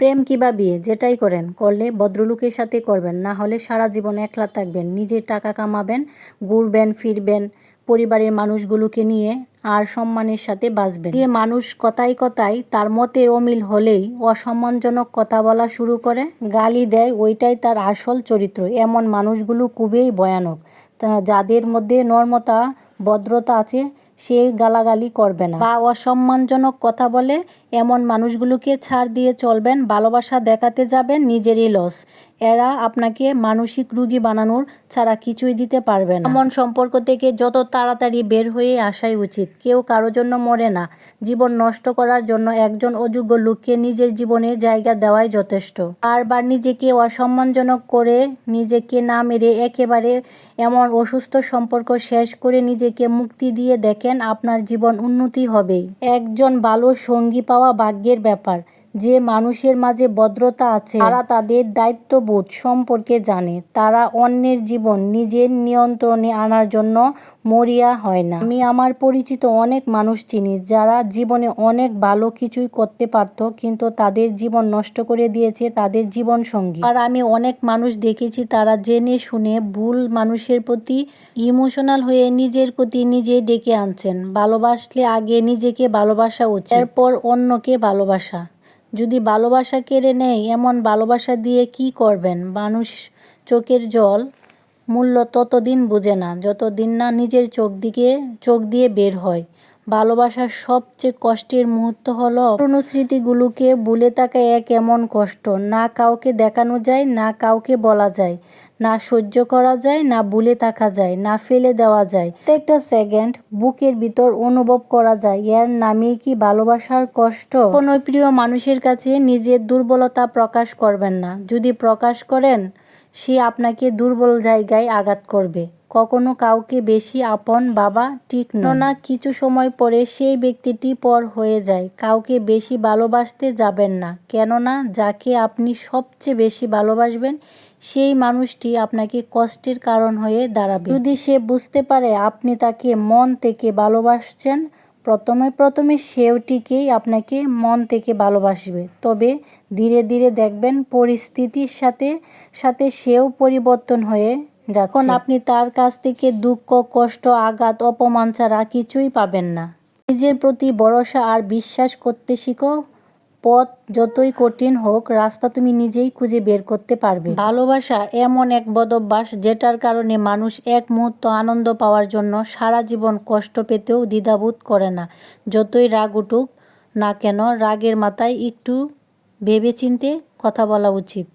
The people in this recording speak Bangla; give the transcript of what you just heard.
প্রেম কিংবা বিয়ে যেটাই করেন, করলে ভদ্রলোকের সাথে করবেন, না হলে সারা জীবন একলা থাকবেন, নিজের টাকা কামাবেন, ঘুরবেন ফিরবেন পরিবারের মানুষগুলোকে নিয়ে, আর সম্মানের সাথে বাঁচবেন। যে মানুষ কথায় কথায় তার মতের অমিল হলেই অসম্মানজনক কথা বলা শুরু করে, গালি দেয়, ওইটাই তার আসল চরিত্র। এমন মানুষগুলো খুবই ভয়ানক। যাদের মধ্যে নম্রতা ভদ্রতা আছে সে গালাগালি করবে না বা অসম্মানজনক কথা বলে, এমন মানুষগুলোকে ছাড় দিয়ে চলবেন। ভালোবাসা দেখাতে যাবেন, নিজেরই লস। এরা আপনাকে মানসিক রোগী বানানোর ছাড়া কিছুই দিতে পারবে না। এমন সম্পর্ক থেকে যত তাড়াতাড়ি বের হয়ে আসাই উচিত। কেউ কারো জন্য মরে না। জীবন নষ্ট করার জন্য একজন অযোগ্য লোককে নিজের জীবনে জায়গা দেওয়াই যথেষ্ট। বারবার নিজেকে অসম্মানজনক করে নিজেকে না মেরে একেবারে এমন অসুস্থ সম্পর্ক শেষ করে নিজেকে মুক্তি দিয়ে দেখেন, আপনার জীবন উন্নতি হবেই। একজন ভালো সঙ্গী পাওয়া ভাগ্যের ব্যাপার। যে মানুষের মাঝে ভদ্রতা আছে, তারা তাদের দায়িত্ববোধ সম্পর্কে জানে, তারা অন্যের জীবন নিজের নিয়ন্ত্রণে আনার জন্য মরিয়া হয় না। আমি আমার পরিচিত অনেক মানুষ চিনি যারা জীবনে অনেক ভালো কিছুই করতে পারত, কিন্তু তাদের জীবন নষ্ট করে দিয়েছে তাদের জীবন সঙ্গী। আর আমি অনেক মানুষ দেখেছি তারা জেনে শুনে ভুল মানুষের প্রতি ইমোশনাল হয়ে নিজের প্রতি নিজে ডেকে আনছেন। ভালোবাসলে আগে নিজেকে ভালোবাসা উচিত, এরপর অন্যকে ভালোবাসা। যদি ভালোবাসা কেড়ে নেয়, এমন ভালোবাসা দিয়ে কি করবেন? মানুষ চোখের জল মূল্য ততদিন বোঝে না যতদিন না নিজের চোখ দিয়ে বের হয়। ভালোবাসার সবচেয়ে কষ্টের মুহূর্ত হলো পুরনো স্মৃতিগুলোকে ভুলে থাকা। এক এমন কষ্ট, না কাউকে দেখানো যায়, না কাউকে বলা যায়, না সহ্য করা যায়, না ভুলে থাকা যায়, না ফেলে দেওয়া যায়। প্রত্যেকটা সেকেন্ড বুকের ভিতর অনুভব করা যায়। এর নামেই কি ভালোবাসার কষ্ট? কোনো প্রিয় মানুষের কাছে নিজের দুর্বলতা প্রকাশ করবেন না। যদি প্রকাশ করেন, সে আপনাকে দুর্বল জায়গায় আঘাত করবে। কখনো কাউকে বেশি আপন ভাবা ঠিক নয়। না কিছু সময় পরে সেই ব্যক্তিটি পর হয়ে যায়। কাউকে বেশি ভালোবাসতে যাবেন না, কেননা যাকে আপনি সবচেয়ে বেশি ভালোবাসবেন সেই মানুষটি আপনাকে কষ্টের কারণ হয়ে দাঁড়াবে। যদি সে বুঝতে পারে আপনি তাকে মন থেকে ভালোবাসছেন, প্রথমে সেও ঠিকই আপনাকে মন থেকে ভালোবাসবে। তবে ধীরে ধীরে দেখবেন পরিস্থিতির সাথে সাথে সেও পরিবর্তন হয়ে যাচ্ছে। এখন আপনি তার কাছ থেকে দুঃখ, কষ্ট, আঘাত, অপমান ছাড়া কিছুই পাবেন না। নিজের প্রতি ভরসা আর বিশ্বাস করতে শিখো। পথ যতই কঠিন হোক, রাস্তা তুমি নিজেই খুঁজে বের করতে পারবে। ভালোবাসা এমন এক বদভ্যাস যেটার কারণে মানুষ এক মুহূর্ত আনন্দ পাওয়ার জন্য সারা জীবন কষ্ট পেতেও দ্বিধাবোধ করে না। যতই রাগ উঠুক না কেন, রাগের মাথায় একটু ভেবেচিন্তে কথা বলা উচিত।